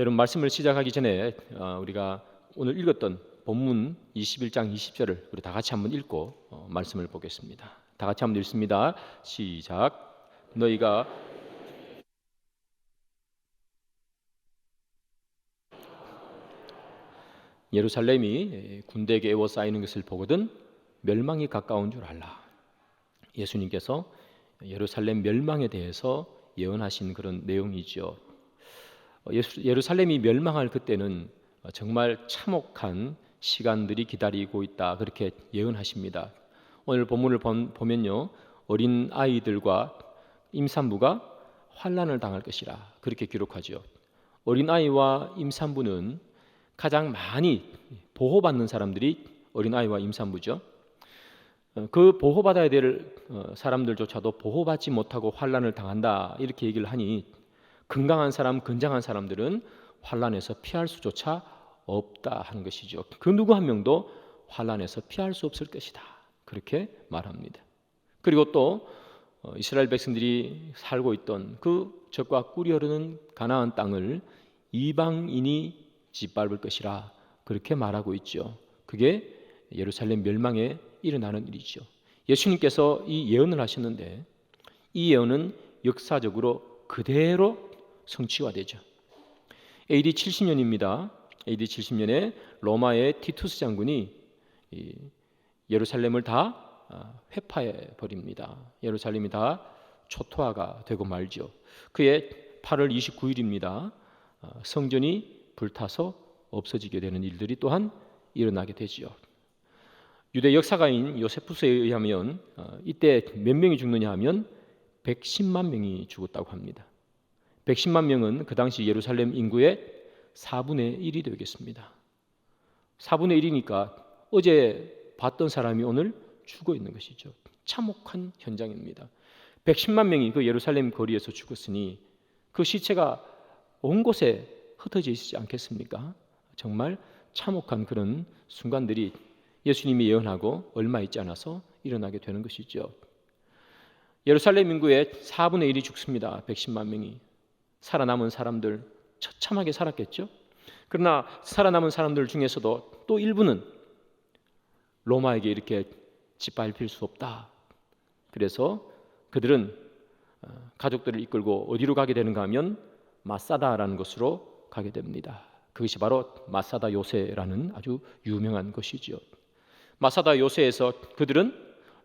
여러분, 말씀을 시작하기 전에 우리가 오늘 읽었던 본문 21장 20절을 우리 다 같이 한번 읽고 말씀을 보겠습니다. 다 같이 한번 읽습니다. 시작. 너희가 예루살렘이 군대에게 에워싸이는 것을 보거든 멸망이 가까운 줄 알라. 예수님께서 예루살렘 멸망에 대해서 예언하신 그런 내용이죠. 예루살렘이 멸망할 그때는 정말 참혹한 시간들이 기다리고 있다, 그렇게 예언하십니다. 오늘 본문을 보면요, 어린 아이들과 임산부가 환난을 당할 것이라 그렇게 기록하죠. 어린 아이와 임산부는 가장 많이 보호받는 사람들이 어린 아이와 임산부죠. 그 보호받아야 될 사람들조차도 보호받지 못하고 환난을 당한다, 이렇게 얘기를 하니 건강한 사람, 건장한 사람들은 환난에서 피할 수조차 없다 하는 것이죠. 그 누구 한 명도 환난에서 피할 수 없을 것이다, 그렇게 말합니다. 그리고 또 이스라엘 백성들이 살고 있던 그 젖과 꿀이 흐르는 가나안 땅을 이방인이 짓밟을 것이라 그렇게 말하고 있죠. 그게 예루살렘 멸망에 일어나는 일이죠. 예수님께서 이 예언을 하셨는데 이 예언은 역사적으로 그대로 성취화되죠. AD 70년입니다. AD 70년에 로마의 티투스 장군이 예루살렘을 다 회파해 버립니다. 예루살렘이 다 초토화가 되고 말죠. 그해 8월 29일입니다. 성전이 불타서 없어지게 되는 일들이 또한 일어나게 되지요. 유대 역사가인 요세푸스에 의하면 이때 몇 명이 죽느냐 하면 110만 명이 죽었다고 합니다. 110만 명은 그 당시 예루살렘 인구의 4분의 1이 되겠습니다. 4분의 1이니까 어제 봤던 사람이 오늘 죽어 있는 것이죠. 참혹한 현장입니다. 110만 명이 그 예루살렘 거리에서 죽었으니 그 시체가 온 곳에 흩어져 있지 않겠습니까? 정말 참혹한 그런 순간들이 예수님이 예언하고 얼마 있지 않아서 일어나게 되는 것이죠. 예루살렘 인구의 4분의 1이 죽습니다. 110만 명이. 살아남은 사람들 처참하게 살았겠죠. 그러나 살아남은 사람들 중에서도 또 일부는 로마에게 이렇게 짓밟힐 수 없다. 그래서 그들은 가족들을 이끌고 어디로 가게 되는가 하면 마사다라는 곳으로 가게 됩니다. 그것이 바로 마사다 요새라는 아주 유명한 곳이죠. 마사다 요새에서 그들은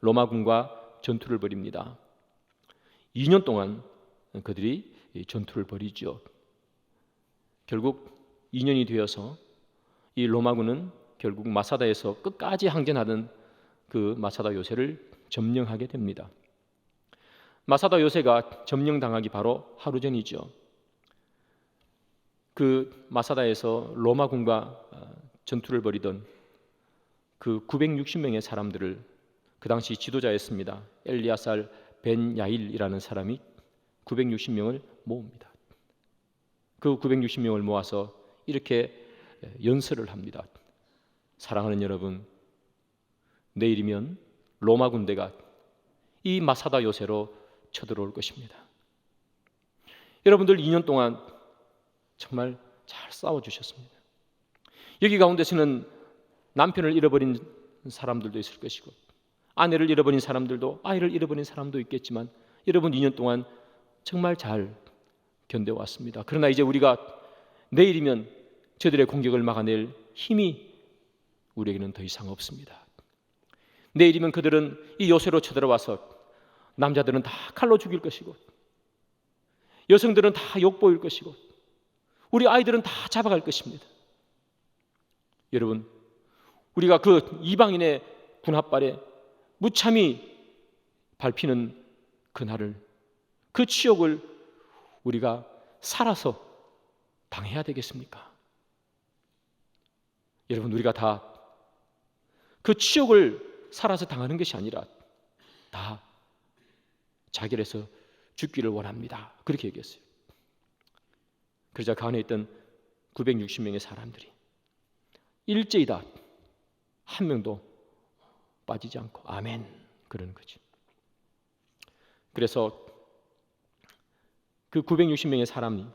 로마군과 전투를 벌입니다. 2년 동안 그들이 전투를 벌이죠. 결국 2년이 되어서 이 로마군은 결국 마사다에서 끝까지 항전하던 그 마사다 요새를 점령하게 됩니다. 마사다 요새가 점령당하기 바로 하루 전이죠. 그 마사다에서 로마군과 전투를 벌이던 그 960명의 사람들을 그 당시 지도자였습니다. 엘리아살 벤 야일이라는 사람이 960명을 모읍니다. 그 960명을 모아서 이렇게 연설을 합니다. 사랑하는 여러분, 내일이면 로마 군대가 이 마사다 요새로 쳐들어올 것입니다. 여러분들 2년 동안 정말 잘 싸워주셨습니다. 여기 가운데서는 남편을 잃어버린 사람들도 있을 것이고 아내를 잃어버린 사람들도, 아이를 잃어버린 사람도 있겠지만 여러분 2년 동안 정말 잘 견뎌왔습니다. 그러나 이제 우리가 내일이면 저들의 공격을 막아낼 힘이 우리에게는 더 이상 없습니다. 내일이면 그들은 이 요새로 쳐들어와서 남자들은 다 칼로 죽일 것이고 여성들은 다 욕보일 것이고 우리 아이들은 다 잡아갈 것입니다. 여러분, 우리가 그 이방인의 군합발에 무참히 밟히는 그날을, 그 치욕을 우리가 살아서 당해야 되겠습니까? 여러분, 우리가 다 그 치욕을 살아서 당하는 것이 아니라 다 자결해서 죽기를 원합니다. 그렇게 얘기했어요. 그러자 그 안에 있던 960명의 사람들이 일제이다 한 명도 빠지지 않고 아멘 그러는 거죠. 그래서 그 960명의 사람이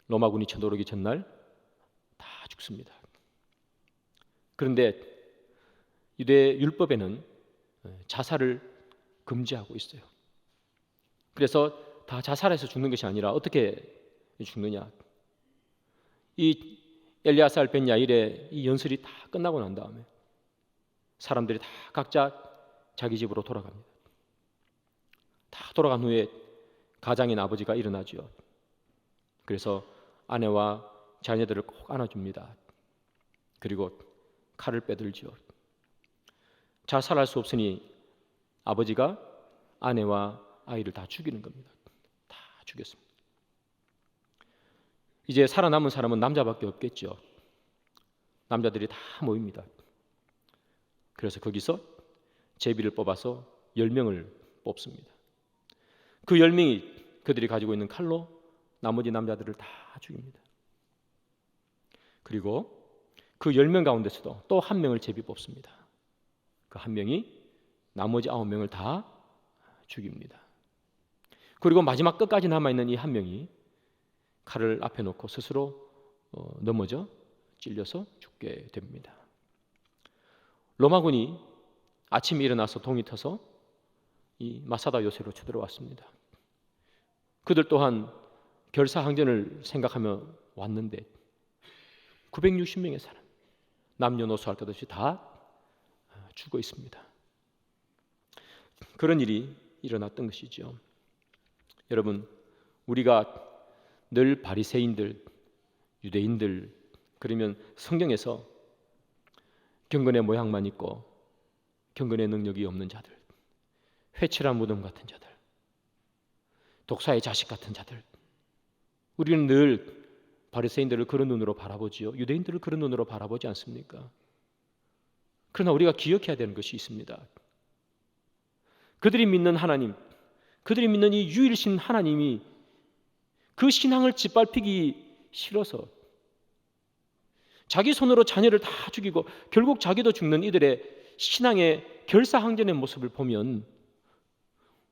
로마군이 쳐들어오기 전날 다 죽습니다. 그런데 유대 율법에는 자살을 금지하고 있어요. 그래서 다 자살해서 죽는 것이 아니라 어떻게 죽느냐? 이 엘리아살 벤 야일의 이 연설이 다 끝나고 난 다음에 사람들이 다 각자 자기 집으로 돌아갑니다. 다 돌아간 후에 가장인 아버지가 일어나죠. 그래서 아내와 자녀들을 꼭 안아줍니다. 그리고 칼을 빼들죠. 자살할 수 없으니 아버지가 아내와 아이를 다 죽이는 겁니다. 다 죽였습니다. 이제 살아남은 사람은 남자밖에 없겠죠. 남자들이 다 모입니다. 그래서 거기서 제비를 뽑아서 10명을 뽑습니다. 그 10명이 그들이 가지고 있는 칼로 나머지 남자들을 다 죽입니다. 그리고 그 10명 가운데서도 또 한 명을 제비 뽑습니다. 그 한 명이 나머지 9명을 다 죽입니다. 그리고 마지막 끝까지 남아있는 이 한 명이 칼을 앞에 놓고 스스로 넘어져 찔려서 죽게 됩니다. 로마군이 아침에 일어나서 동이 터서 이 마사다 요새로 쳐들어왔습니다. 그들 또한 결사항전을 생각하며 왔는데 960명의 사람, 남녀노소 할 것 없이 다 죽어 있습니다. 그런 일이 일어났던 것이죠. 여러분, 우리가 늘 바리새인들, 유대인들, 그러면 성경에서 경건의 모양만 있고 경건의 능력이 없는 자들, 회칠한 무덤 같은 자들, 독사의 자식 같은 자들, 우리는 늘 바리새인들을 그런 눈으로 바라보지요. 유대인들을 그런 눈으로 바라보지 않습니까? 그러나 우리가 기억해야 되는 것이 있습니다. 그들이 믿는 하나님, 그들이 믿는 이 유일신 하나님이 그 신앙을 짓밟히기 싫어서 자기 손으로 자녀를 다 죽이고 결국 자기도 죽는 이들의 신앙의 결사항전의 모습을 보면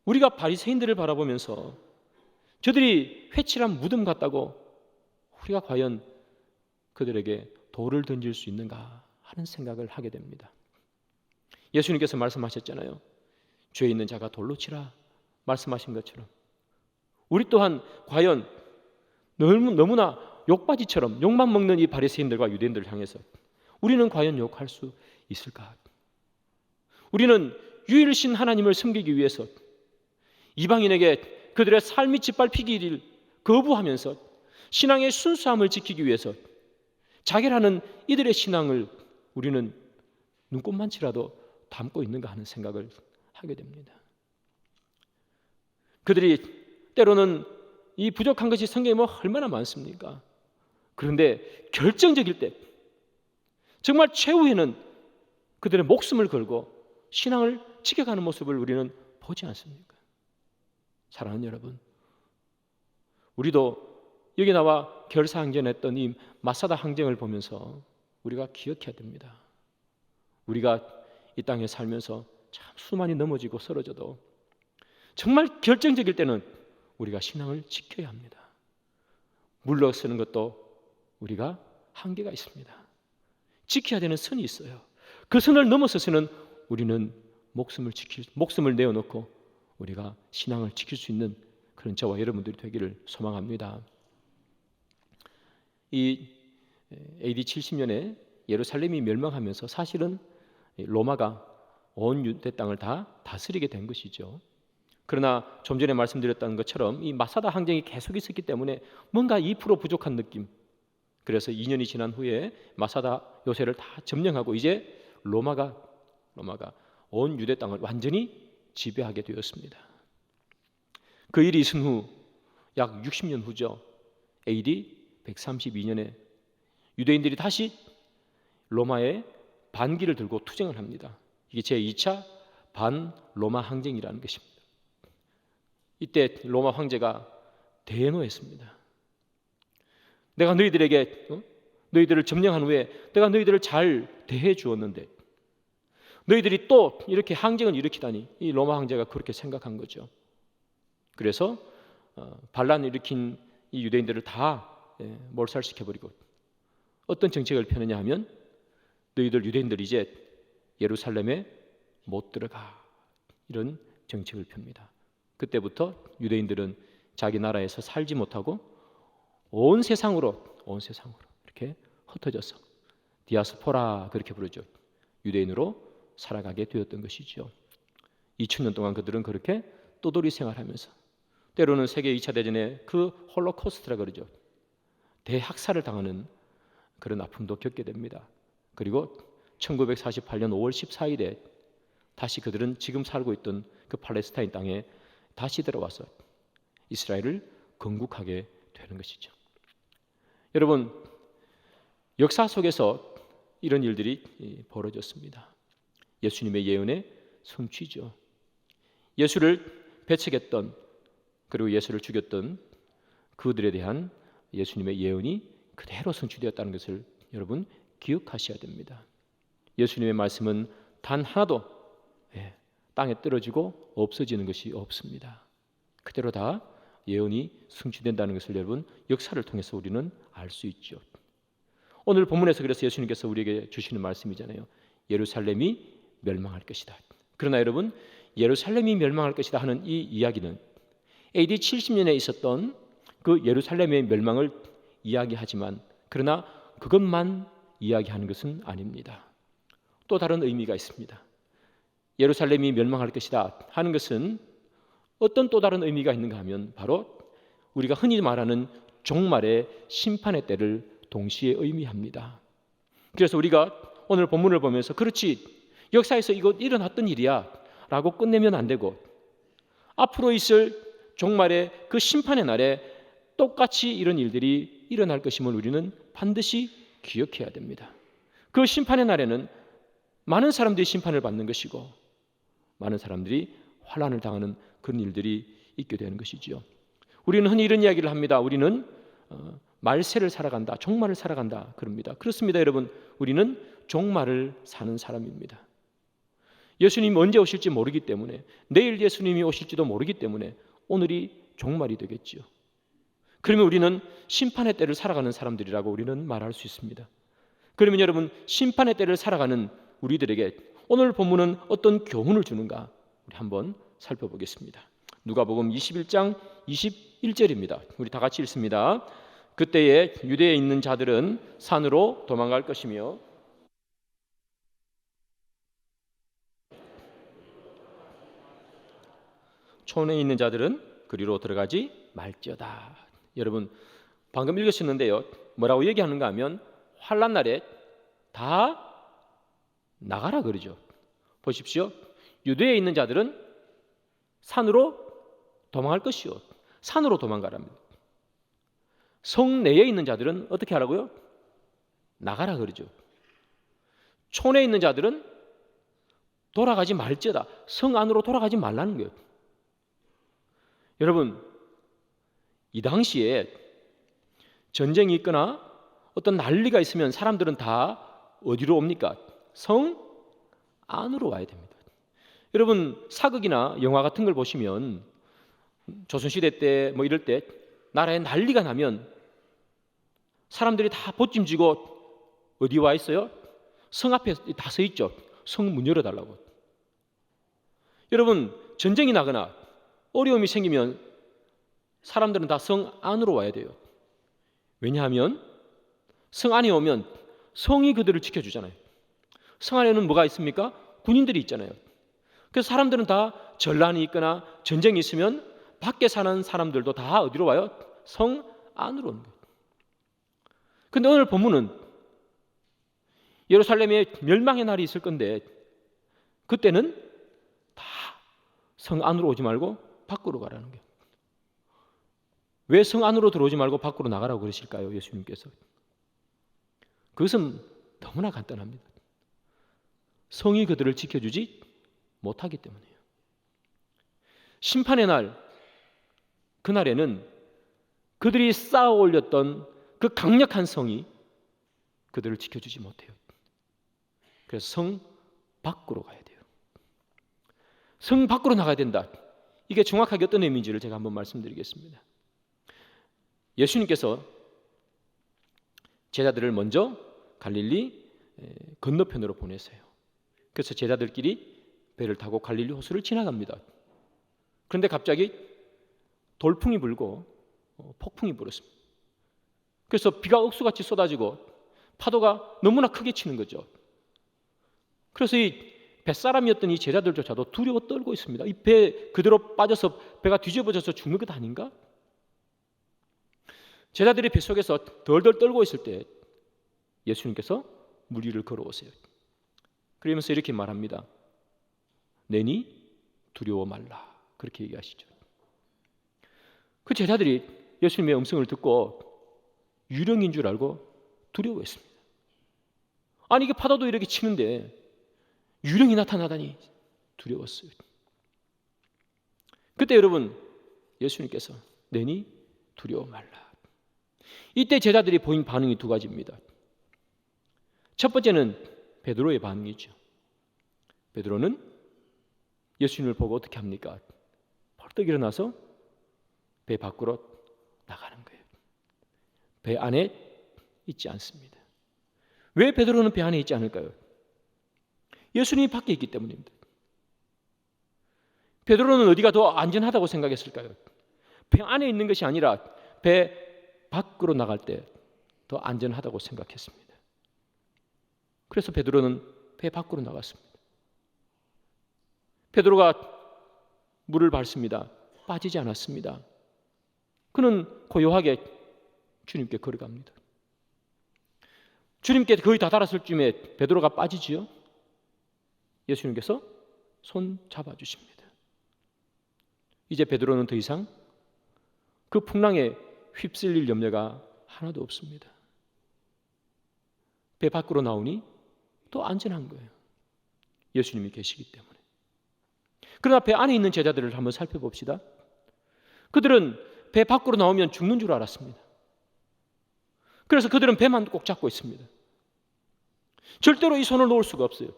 우리가 바리새인들을 바라보면서 저들이 회칠한 무덤 같다고 우리가 과연 그들에게 돌을 던질 수 있는가 하는 생각을 하게 됩니다. 예수님께서 말씀하셨잖아요. 죄 있는 자가 돌로 치라 말씀하신 것처럼 우리 또한 과연 너무나 욕바지처럼 욕만 먹는 이 바리새인들과 유대인들을 향해서 우리는 과연 욕할 수 있을까? 우리는 유일신 하나님을 섬기기 위해서 이방인에게 그들의 삶이 짓밟히기를 거부하면서 신앙의 순수함을 지키기 위해서 자결하는 이들의 신앙을 우리는 눈꼽만치라도 담고 있는가 하는 생각을 하게 됩니다. 그들이 때로는 이 부족한 것이 성경에 뭐 얼마나 많습니까? 그런데 결정적일 때 정말 최후에는 그들의 목숨을 걸고 신앙을 지켜가는 모습을 우리는 보지 않습니까? 사랑하는 여러분, 우리도 여기 나와 결사항전했던 이 마사다 항쟁을 보면서 우리가 기억해야 됩니다. 우리가 이 땅에 살면서 참 수많이 넘어지고 쓰러져도 정말 결정적일 때는 우리가 신앙을 지켜야 합니다. 물러서는 것도 우리가 한계가 있습니다. 지켜야 되는 선이 있어요. 그 선을 넘어서서는 우리는 목숨을 내어놓고 우리가 신앙을 지킬 수 있는 그런 저와 여러분들이 되기를 소망합니다. 이 AD 70년에 예루살렘이 멸망하면서 사실은 로마가 온 유대 땅을 다 다스리게 된 것이죠. 그러나 좀 전에 말씀드렸던 것처럼 이 마사다 항쟁이 계속 있었기 때문에 뭔가 2% 부족한 느낌. 그래서 2년이 지난 후에 마사다 요새를 다 점령하고 이제 로마가 온 유대 땅을 완전히 지배하게 되었습니다. 그 일이 있은 후 약 60년 후죠. AD 132년에 유대인들이 다시 로마의 반기를 들고 투쟁을 합니다. 이게 제2차 반로마 항쟁이라는 것입니다. 이때 로마 황제가 대노했습니다. 내가 너희들에게 너희들을 점령한 후에 내가 너희들을 잘 대해 주었는데 너희들이 또 이렇게 항쟁을 일으키다니 이 로마 황제가 그렇게 생각한 거죠. 그래서 반란을 일으킨 이 유대인들을 다 몰살시켜버리고 어떤 정책을 펴느냐 하면 너희들 유대인들 이제 예루살렘에 못 들어가, 이런 정책을 펴니다. 그때부터 유대인들은 자기 나라에서 살지 못하고 온 세상으로 이렇게 흩어져서 디아스포라 그렇게 부르죠. 유대인으로 살아가게 되었던 것이죠. 2000년 동안 그들은 그렇게 떠돌이 생활하면서 때로는 세계 2차 대전의 그 홀로코스트라 그러죠. 대학살을 당하는 그런 아픔도 겪게 됩니다. 그리고 1948년 5월 14일에 다시 그들은 지금 살고 있던 그 팔레스타인 땅에 다시 들어와서 이스라엘을 건국하게 되는 것이죠. 여러분, 역사 속에서 이런 일들이 벌어졌습니다. 예수님의 예언의 성취죠. 예수를 배척했던, 그리고 예수를 죽였던 그들에 대한 예수님의 예언이 그대로 성취되었다는 것을 여러분 기억하셔야 됩니다. 예수님의 말씀은 단 하나도 땅에 떨어지고 없어지는 것이 없습니다. 그대로 다 예언이 성취된다는 것을 여러분 역사를 통해서 우리는 알 수 있죠. 오늘 본문에서 그래서 예수님께서 우리에게 주시는 말씀이잖아요. 예루살렘이 멸망할 것이다. 그러나 여러분, 예루살렘이 멸망할 것이다 하는 이 이야기는 AD 70년에 있었던 그 예루살렘의 멸망을 이야기하지만, 그러나 그것만 이야기하는 것은 아닙니다. 또 다른 의미가 있습니다. 예루살렘이 멸망할 것이다 하는 것은 어떤 또 다른 의미가 있는가 하면 바로 우리가 흔히 말하는 종말의 심판의 때를 동시에 의미합니다. 그래서 우리가 오늘 본문을 보면서 그렇지, 역사에서 이거 일어났던 일이야 라고 끝내면 안 되고, 앞으로 있을 종말의 그 심판의 날에 똑같이 이런 일들이 일어날 것임을 우리는 반드시 기억해야 됩니다. 그 심판의 날에는 많은 사람들이 심판을 받는 것이고 많은 사람들이 환난을 당하는 그런 일들이 있게 되는 것이지요. 우리는 흔히 이런 이야기를 합니다. 우리는 말세를 살아간다, 종말을 살아간다 그럽니다. 그렇습니다, 여러분. 우리는 종말을 사는 사람입니다. 예수님이 언제 오실지 모르기 때문에, 내일 예수님이 오실지도 모르기 때문에 오늘이 종말이 되겠지요. 그러면 우리는 심판의 때를 살아가는 사람들이라고 우리는 말할 수 있습니다. 그러면 여러분, 심판의 때를 살아가는 우리들에게 오늘 본문은 어떤 교훈을 주는가 우리 한번 살펴보겠습니다. 누가복음 21장 21절입니다. 우리 다 같이 읽습니다. 그때에 유대에 있는 자들은 산으로 도망갈 것이며 촌에 있는 자들은 그리로 들어가지 말지어다. 여러분, 방금 읽으셨는데요, 뭐라고 얘기하는가 하면 환난 날에 다 나가라 그러죠. 보십시오. 유대에 있는 자들은 산으로 도망할 것이요, 산으로 도망가랍니다. 성 내에 있는 자들은 어떻게 하라고요? 나가라 그러죠. 촌에 있는 자들은 돌아가지 말지어다. 성 안으로 돌아가지 말라는 거예요. 여러분, 이 당시에 전쟁이 있거나 어떤 난리가 있으면 사람들은 다 어디로 옵니까? 성 안으로 와야 됩니다. 여러분, 사극이나 영화 같은 걸 보시면 조선시대 때 뭐 이럴 때 나라에 난리가 나면 사람들이 다 보찜지고 어디 와 있어요? 성 앞에 다 서 있죠. 성 문 열어달라고. 여러분, 전쟁이 나거나 어려움이 생기면 사람들은 다 성 안으로 와야 돼요. 왜냐하면 성 안에 오면 성이 그들을 지켜주잖아요. 성 안에는 뭐가 있습니까? 군인들이 있잖아요. 그래서 사람들은 다 전란이 있거나 전쟁이 있으면 밖에 사는 사람들도 다 어디로 와요? 성 안으로 오는 거예요. 그런데 오늘 본문은 예루살렘에 멸망의 날이 있을 건데 그때는 다 성 안으로 오지 말고 밖으로 가라는 거예요. 왜 성 안으로 들어오지 말고 밖으로 나가라고 그러실까요? 예수님께서. 그것은 너무나 간단합니다. 성이 그들을 지켜주지 못하기 때문이에요. 심판의 날, 그날에는 그들이 쌓아 올렸던 그 강력한 성이 그들을 지켜주지 못해요. 그래서 성 밖으로 가야 돼요. 성 밖으로 나가야 된다. 이게 정확하게 어떤 의미인지를 제가 한번 말씀드리겠습니다. 예수님께서 제자들을 먼저 갈릴리 건너편으로 보내세요. 그래서 제자들끼리 배를 타고 갈릴리 호수를 지나갑니다. 그런데 갑자기 돌풍이 불고 폭풍이 불었습니다. 그래서 비가 억수같이 쏟아지고 파도가 너무나 크게 치는 거죠. 그래서 이 뱃사람이었던 이 제자들조차도 두려워 떨고 있습니다. 이 배 그대로 빠져서 배가 뒤집어져서 죽는 것 아닌가? 제자들이 뱃속에서 덜덜 떨고 있을 때 예수님께서 물 위를 걸어오세요. 그러면서 이렇게 말합니다. 내니 두려워 말라. 그렇게 얘기하시죠. 그 제자들이 예수님의 음성을 듣고 유령인 줄 알고 두려워했습니다. 아니 이게 파도도 이렇게 치는데 유령이 나타나다니 두려웠어요. 그때 여러분 예수님께서 내니 두려워 말라. 이때 제자들이 보인 반응이 두 가지입니다. 첫 번째는 베드로의 반응이죠. 베드로는 예수님을 보고 어떻게 합니까? 벌떡 일어나서 배 밖으로 나가는 거예요. 배 안에 있지 않습니다. 왜 베드로는 배 안에 있지 않을까요? 예수님이 밖에 있기 때문입니다. 베드로는 어디가 더 안전하다고 생각했을까요? 배 안에 있는 것이 아니라 배 밖으로 나갈 때 더 안전하다고 생각했습니다. 그래서 베드로는 배 밖으로 나갔습니다. 베드로가 물을 밟습니다. 빠지지 않았습니다. 그는 고요하게 주님께 걸어갑니다. 주님께 거의 다 달았을 쯤에 베드로가 빠지지요. 예수님께서 손 잡아주십니다. 이제 베드로는 더 이상 그 풍랑에 휩쓸릴 염려가 하나도 없습니다. 배 밖으로 나오니 또 안전한 거예요. 예수님이 계시기 때문에. 그러나 배 안에 있는 제자들을 한번 살펴봅시다. 그들은 배 밖으로 나오면 죽는 줄 알았습니다. 그래서 그들은 배만 꼭 잡고 있습니다. 절대로 이 손을 놓을 수가 없어요.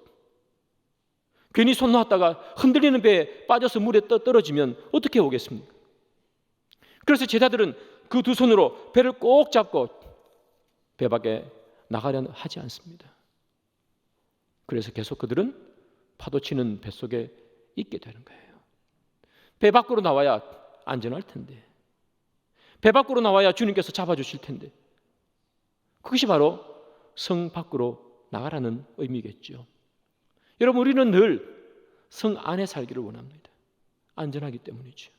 괜히 손 놓았다가 흔들리는 배에 빠져서 물에 떨어지면 어떻게 오겠습니까? 그래서 제자들은 그 두 손으로 배를 꼭 잡고 배 밖에 나가려 하지 않습니다. 그래서 계속 그들은 파도 치는 뱃속에 있게 되는 거예요. 배 밖으로 나와야 안전할 텐데, 배 밖으로 나와야 주님께서 잡아주실 텐데, 그것이 바로 성 밖으로 나가라는 의미겠죠. 여러분, 우리는 늘 성 안에 살기를 원합니다. 안전하기 때문이죠.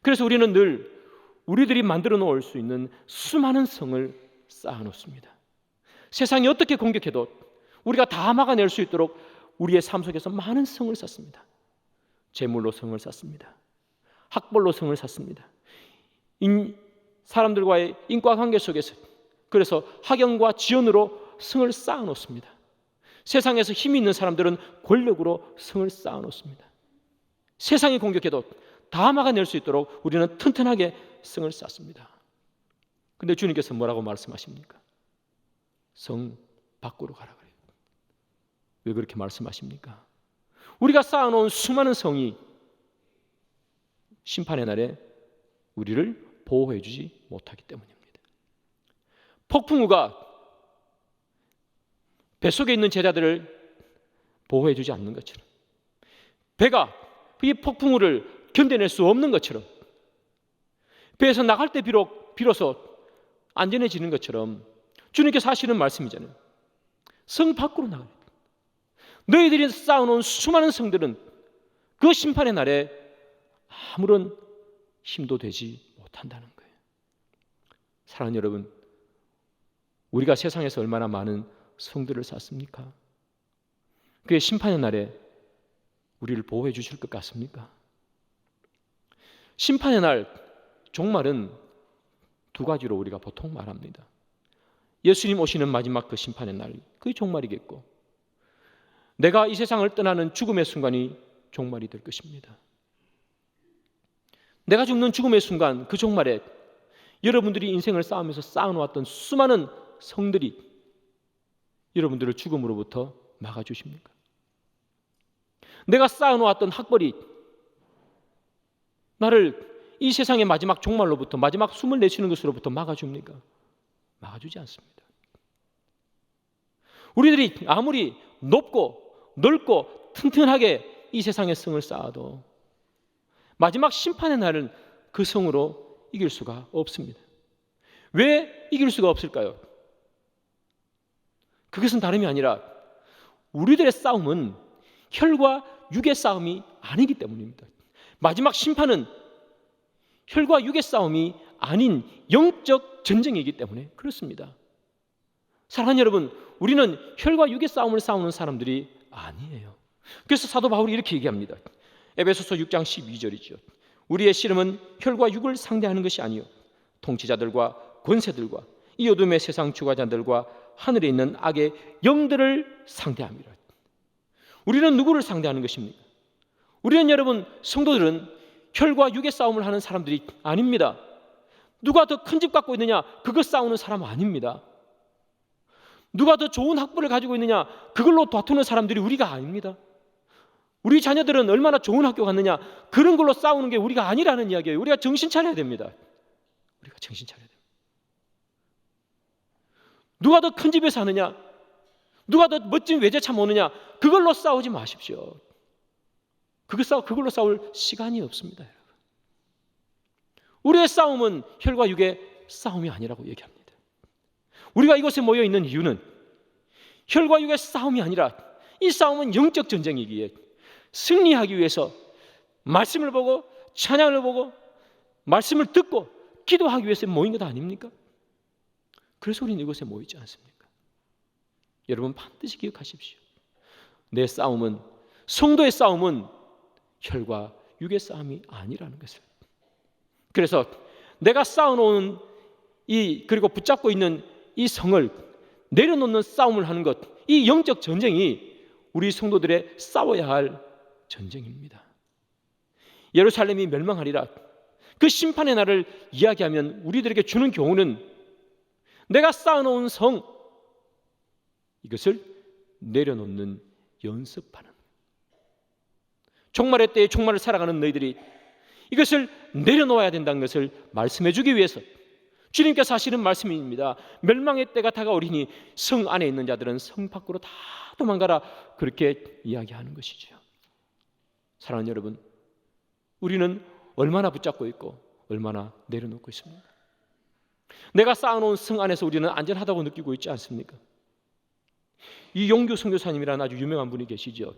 그래서 우리는 늘 우리들이 만들어 놓을 수 있는 수많은 성을 쌓아놓습니다. 세상이 어떻게 공격해도 우리가 다 막아낼 수 있도록 우리의 삶 속에서 많은 성을 쌓습니다. 재물로 성을 쌓습니다. 학벌로 성을 쌓습니다. 사람들과의 인과관계 속에서 그래서 학연과 지연으로 성을 쌓아놓습니다. 세상에서 힘이 있는 사람들은 권력으로 성을 쌓아놓습니다. 세상이 공격해도 다 막아낼 수 있도록 우리는 튼튼하게 성을 쌓습니다. 그런데 주님께서 뭐라고 말씀하십니까? 성 밖으로 가라 그래요. 왜 그렇게 말씀하십니까? 우리가 쌓아놓은 수많은 성이 심판의 날에 우리를 보호해주지 못하기 때문입니다. 폭풍우가 뱃속에 있는 제자들을 보호해주지 않는 것처럼, 배가 이 폭풍우를 견뎌낼 수 없는 것처럼, 배에서 나갈 때 비로소 안전해지는 것처럼 주님께서 하시는 말씀이잖아요. 성 밖으로 나가야 돼. 너희들이 쌓아놓은 수많은 성들은 그 심판의 날에 아무런 힘도 되지 못한다는 거예요. 사랑하는 여러분, 우리가 세상에서 얼마나 많은 성들을 쌓습니까? 그의 심판의 날에 우리를 보호해 주실 것 같습니까? 심판의 날 종말은 두 가지로 우리가 보통 말합니다. 예수님 오시는 마지막 그 심판의 날, 그게 종말이겠고, 내가 이 세상을 떠나는 죽음의 순간이 종말이 될 것입니다. 내가 죽는 죽음의 순간, 그 종말에 여러분들이 인생을 쌓으면서 쌓아놓았던 수많은 성들이 여러분들을 죽음으로부터 막아주십니까? 내가 쌓아놓았던 학벌이 나를 이 세상의 마지막 종말로부터, 마지막 숨을 내쉬는 것으로부터 막아줍니까? 막아주지 않습니다. 우리들이 아무리 높고 넓고 튼튼하게 이 세상의 성을 쌓아도 마지막 심판의 날은 그 성으로 이길 수가 없습니다. 왜 이길 수가 없을까요? 그것은 다름이 아니라 우리들의 싸움은 혈과 육의 싸움이 아니기 때문입니다. 마지막 심판은 혈과 육의 싸움이 아닌 영적 전쟁이기 때문에 그렇습니다. 사랑하는 여러분, 우리는 혈과 육의 싸움을 싸우는 사람들이 아니에요. 그래서 사도 바울이 이렇게 얘기합니다. 에베소서 6장 12절이죠. 우리의 씨름은 혈과 육을 상대하는 것이 아니요 통치자들과 권세들과 이 어둠의 세상 주관자들과 하늘에 있는 악의 영들을 상대합니다. 우리는 누구를 상대하는 것입니까? 우리는 여러분 성도들은 혈과 육의 싸움을 하는 사람들이 아닙니다. 누가 더 큰 집 갖고 있느냐 그것 싸우는 사람 아닙니다. 누가 더 좋은 학부를 가지고 있느냐 그걸로 다투는 사람들이 우리가 아닙니다. 우리 자녀들은 얼마나 좋은 학교 갔느냐 그런 걸로 싸우는 게 우리가 아니라는 이야기예요. 우리가 정신 차려야 됩니다. 우리가 정신 차려야 됩니다. 누가 더 큰 집에 사느냐 누가 더 멋진 외제차 모느냐 그걸로 싸우지 마십시오. 그걸로 싸울 시간이 없습니다. 여러분. 우리의 싸움은 혈과 육의 싸움이 아니라고 얘기합니다. 우리가 이곳에 모여 있는 이유는 혈과 육의 싸움이 아니라 이 싸움은 영적 전쟁이기에 승리하기 위해서 말씀을 보고 찬양을 보고 말씀을 듣고 기도하기 위해서 모인 것 아닙니까? 그래서 우리는 이곳에 모이지 않습니까? 여러분 반드시 기억하십시오. 내 싸움은 성도의 싸움은 혈과 육의 싸움이 아니라는 것을. 그래서 내가 쌓아놓은 그리고 붙잡고 있는 이 성을 내려놓는 싸움을 하는 것, 이 영적 전쟁이 우리 성도들의 싸워야 할 전쟁입니다. 예루살렘이 멸망하리라 그 심판의 날을 이야기하면 우리들에게 주는 교훈은 내가 쌓아놓은 성 이것을 내려놓는 연습하는 종말의 때에 종말을 살아가는 너희들이 이것을 내려놓아야 된다는 것을 말씀해 주기 위해서 주님께서 하시는 말씀입니다. 멸망의 때가 다가오리니 성 안에 있는 자들은 성 밖으로 다 도망가라 그렇게 이야기하는 것이죠. 사랑하는 여러분, 우리는 얼마나 붙잡고 있고 얼마나 내려놓고 있습니까? 내가 쌓아놓은 성 안에서 우리는 안전하다고 느끼고 있지 않습니까? 이용규 선교사님이라는 아주 유명한 분이 계시죠.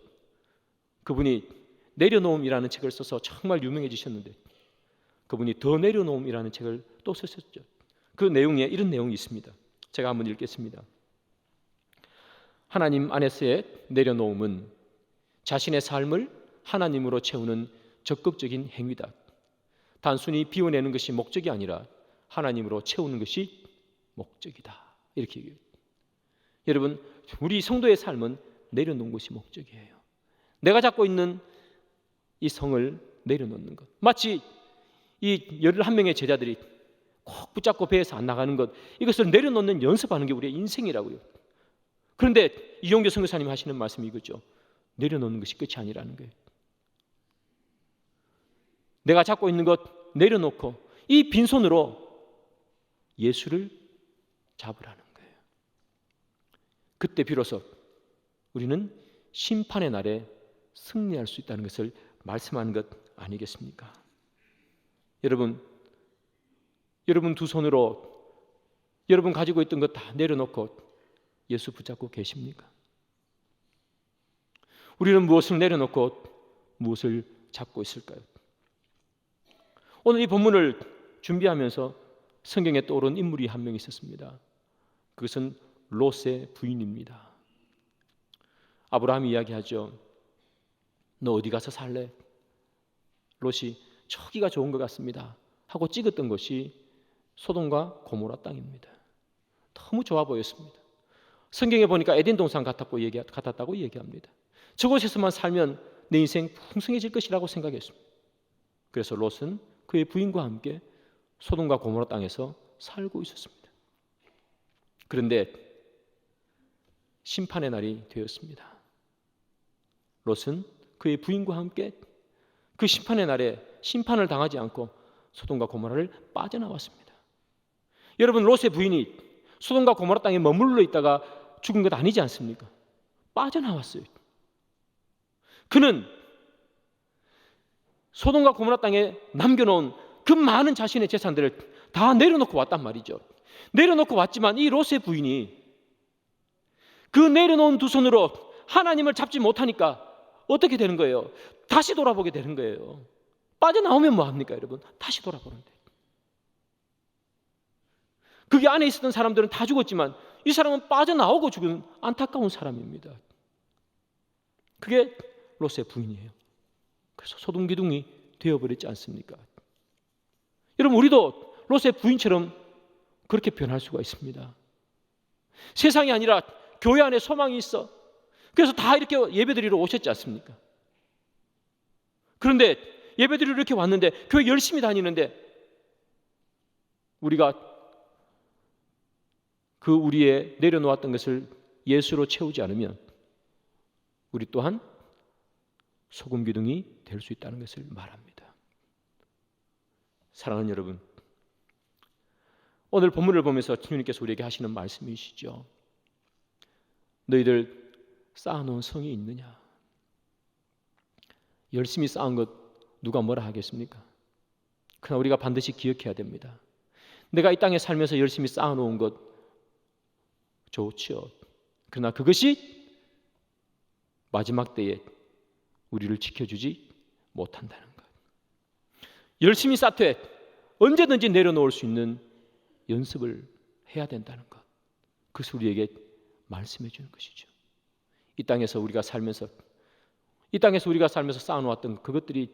그분이 내려놓음이라는 책을 써서 정말 유명해지셨는데 그분이 더 내려놓음이라는 책을 또 쓰셨죠. 그 내용에 이런 내용이 있습니다. 제가 한번 읽겠습니다. 하나님 안에서의 내려놓음은 자신의 삶을 하나님으로 채우는 적극적인 행위다. 단순히 비워내는 것이 목적이 아니라 하나님으로 채우는 것이 목적이다. 이렇게 얘기해요. 여러분, 우리 성도의 삶은 내려놓은 것이 목적이에요. 내가 잡고 있는 이 성을 내려놓는 것. 마치 이 11명의 제자들이 꼭 붙잡고 배에서 안 나가는 것, 이것을 내려놓는 연습하는 게 우리의 인생이라고요. 그런데 이용규 선교사님 하시는 말씀이 이거죠. 내려놓는 것이 끝이 아니라는 거예요. 내가 잡고 있는 것 내려놓고 이 빈손으로 예수를 잡으라는 거예요. 그때 비로소 우리는 심판의 날에 승리할 수 있다는 것을 말씀하는 것 아니겠습니까? 여러분 두 손으로 여러분 가지고 있던 것 다 내려놓고 예수 붙잡고 계십니까? 우리는 무엇을 내려놓고 무엇을 잡고 있을까요? 오늘 이 본문을 준비하면서 성경에 떠오른 인물이 한 명 있었습니다. 그것은 롯의 부인입니다. 아브라함이 이야기하죠. 너 어디 가서 살래? 롯이 저기가 좋은 것 같습니다 하고 찍었던 것이 소돔과 고모라 땅입니다. 너무 좋아 보였습니다. 성경에 보니까 에덴 동산 같았다고 얘기합니다. 저곳에서만 살면 내 인생 풍성해질 것이라고 생각했습니다. 그래서 롯은 그의 부인과 함께 소돔과 고모라 땅에서 살고 있었습니다. 그런데 심판의 날이 되었습니다. 롯은 그의 부인과 함께 그 심판의 날에 심판을 당하지 않고 소돔과 고모라를 빠져나왔습니다. 여러분, 롯의 부인이 소돔과 고모라 땅에 머물러 있다가 죽은 것 아니지 않습니까? 빠져나왔어요. 그는 소돔과 고모라 땅에 남겨놓은 그 많은 자신의 재산들을 다 내려놓고 왔단 말이죠. 내려놓고 왔지만 이 롯의 부인이 그 내려놓은 두 손으로 하나님을 잡지 못하니까 어떻게 되는 거예요? 다시 돌아보게 되는 거예요. 빠져나오면 뭐합니까 여러분? 다시 돌아보는데. 거기 안에 있었던 사람들은 다 죽었지만 이 사람은 빠져나오고 죽은 안타까운 사람입니다. 그게 롯의 부인이에요. 그래서 소돔기둥이 되어버렸지 않습니까? 여러분, 우리도 롯의 부인처럼 그렇게 변할 수가 있습니다. 세상이 아니라 교회 안에 소망이 있어. 그래서 다 이렇게 예배드리러 오셨지 않습니까? 그런데 예배드리러 이렇게 왔는데 교회 열심히 다니는데 우리가 그 우리의 내려놓았던 것을 예수로 채우지 않으면 우리 또한 소금기둥이 될 수 있다는 것을 말합니다. 사랑하는 여러분, 오늘 본문을 보면서 주님께서 우리에게 하시는 말씀이시죠. 너희들 쌓아놓은 성이 있느냐? 열심히 쌓은 것 누가 뭐라 하겠습니까? 그러나 우리가 반드시 기억해야 됩니다. 내가 이 땅에 살면서 열심히 쌓아놓은 것 좋지요. 그러나 그것이 마지막 때에 우리를 지켜주지 못한다는 것. 열심히 쌓되 언제든지 내려놓을 수 있는 연습을 해야 된다는 것. 그것을 우리에게 말씀해 주는 것이죠. 이 땅에서 우리가 살면서 쌓아놓았던 그것들이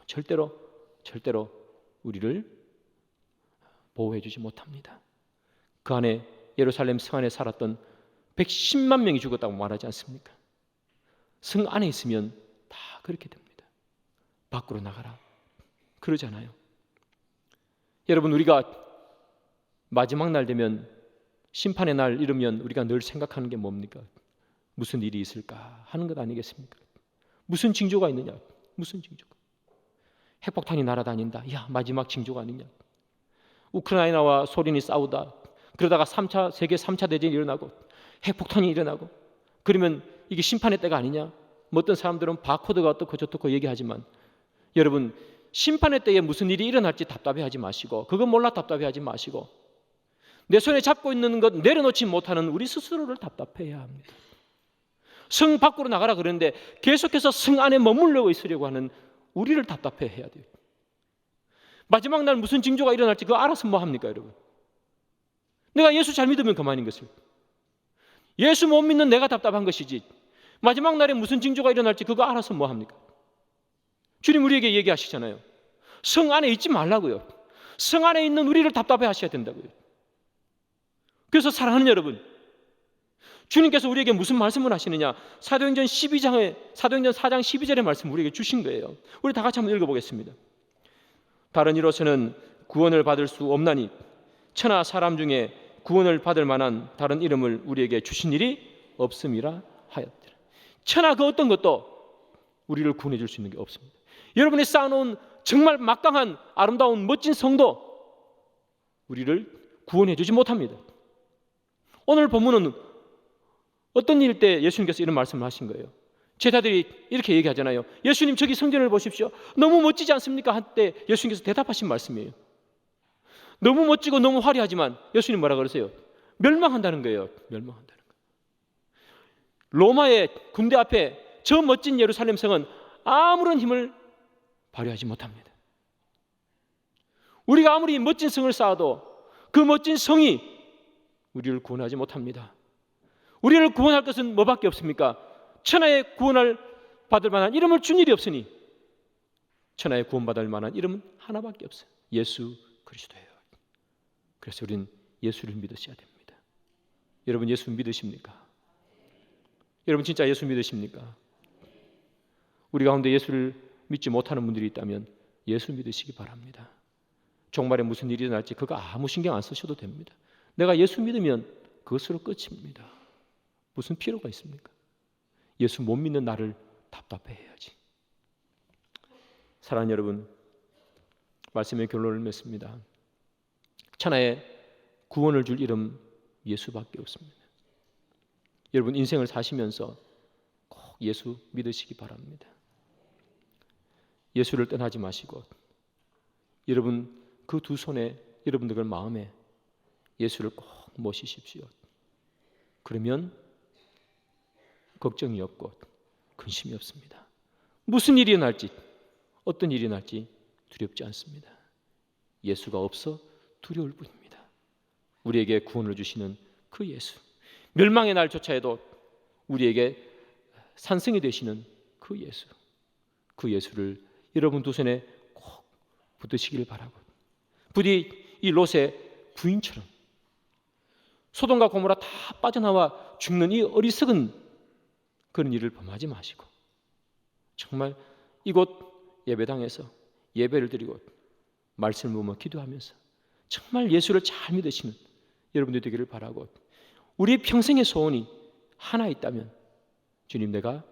절대로 우리를 보호해 주지 못합니다. 그 안에 예루살렘 성 안에 살았던 110만 명이 죽었다고 말하지 않습니까? 성 안에 있으면 다 그렇게 됩니다. 밖으로 나가라 그러잖아요. 여러분, 우리가 마지막 날 되면, 심판의 날 이르면 우리가 늘 생각하는 게 뭡니까? 무슨 일이 있을까 하는 것 아니겠습니까? 무슨 징조가 있느냐? 무슨 징조가? 핵폭탄이 날아다닌다. 야, 마지막 징조가 아니냐? 우크라이나와 소련이 싸우다 그러다가 세계 3차 대전이 일어나고 핵폭탄이 일어나고 그러면 이게 심판의 때가 아니냐? 어떤 사람들은 바코드가 어떻고 저떻고 얘기하지만 여러분, 심판의 때에 무슨 일이 일어날지 답답해하지 마시고, 그거 몰라 답답해하지 마시고, 내 손에 잡고 있는 것 내려놓지 못하는 우리 스스로를 답답해야 합니다. 성 밖으로 나가라 그러는데 계속해서 성 안에 머물러 있으려고 하는 우리를 답답해해야 돼요. 마지막 날 무슨 징조가 일어날지 그거 알아서 뭐 합니까 여러분? 내가 예수 잘 믿으면 그만인 것을. 예수 못 믿는 내가 답답한 것이지 마지막 날에 무슨 징조가 일어날지 그거 알아서 뭐 합니까? 주님 우리에게 얘기하시잖아요. 성 안에 있지 말라고요. 성 안에 있는 우리를 답답해 하셔야 된다고요. 그래서 사랑하는 여러분, 주님께서 우리에게 무슨 말씀을 하시느냐? 사도행전 4장 12절의 말씀 우리에게 주신 거예요. 우리 다 같이 한번 읽어보겠습니다. 다른 이로서는 구원을 받을 수 없나니 천하 사람 중에 구원을 받을 만한 다른 이름을 우리에게 주신 일이 없음이라 하였더라. 천하 그 어떤 것도 우리를 구원해 줄 수 있는 게 없습니다. 여러분이 쌓아놓은 정말 막강한 아름다운 멋진 성도 우리를 구원해 주지 못합니다. 오늘 본문은 어떤 일 때 예수님께서 이런 말씀을 하신 거예요? 제자들이 이렇게 얘기하잖아요. 예수님 저기 성전을 보십시오. 너무 멋지지 않습니까? 한때 예수님께서 대답하신 말씀이에요. 너무 멋지고 너무 화려하지만 예수님 뭐라 그러세요? 멸망한다는 거예요. 멸망한다는 거예요. 로마의 군대 앞에 저 멋진 예루살렘 성은 아무런 힘을 발휘하지 못합니다. 우리가 아무리 멋진 성을 쌓아도 그 멋진 성이 우리를 구원하지 못합니다. 우리를 구원할 것은 뭐밖에 없습니까? 천하의 구원을 받을 만한 이름을 준 일이 없으니 천하의 구원받을 만한 이름은 하나밖에 없어요. 예수 그리스도예요. 그래서 우리는 예수를 믿으셔야 됩니다. 여러분 예수 믿으십니까? 여러분 진짜 예수 믿으십니까? 우리 가운데 예수를 믿지 못하는 분들이 있다면 예수 믿으시기 바랍니다. 종말에 무슨 일이 일어날지 그거 아무 신경 안 쓰셔도 됩니다. 내가 예수 믿으면 그것으로 끝입니다. 무슨 필요가 있습니까? 예수 못 믿는 나를 답답해해야지. 사랑하는 여러분, 말씀의 결론을 맺습니다. 천하에 구원을 줄 이름 예수밖에 없습니다. 여러분 인생을 사시면서 꼭 예수 믿으시기 바랍니다. 예수를 떠나지 마시고 여러분 그 두 손에 여러분들 마음에 예수를 꼭 모시십시오. 그러면 걱정이 없고 근심이 없습니다. 무슨 일이 날지 어떤 일이 날지 두렵지 않습니다. 예수가 없어 두려울 뿐입니다. 우리에게 구원을 주시는 그 예수, 멸망의 날조차에도 우리에게 산성이 되시는 그 예수, 그 예수를 여러분 두 손에 꼭 붙드시길 바라고, 부디 이 롯의 부인처럼 소돔과 고모라 다 빠져나와 죽는 이 어리석은 그런 일을 범하지 마시고 정말 이곳 예배당에서 예배를 드리고 말씀을 보며 기도하면서 정말 예수를 잘 믿으시는 여러분들 되기를 바라고, 우리의 평생의 소원이 하나 있다면 주님, 내가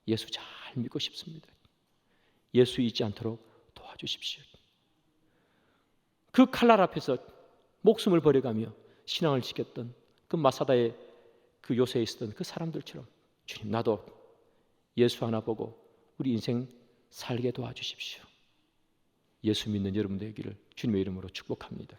예수 잘 믿고 싶습니다. 예수 잊지 않도록 도와주십시오. 그 칼날 앞에서 목숨을 버려가며 신앙을 지켰던 그 마사다의 그 요새에 있었던 그 사람들처럼 주님, 나도 예수 하나 보고 우리 인생 살게 도와주십시오. 예수 믿는 여러분 되기를 주님의 이름으로 축복합니다.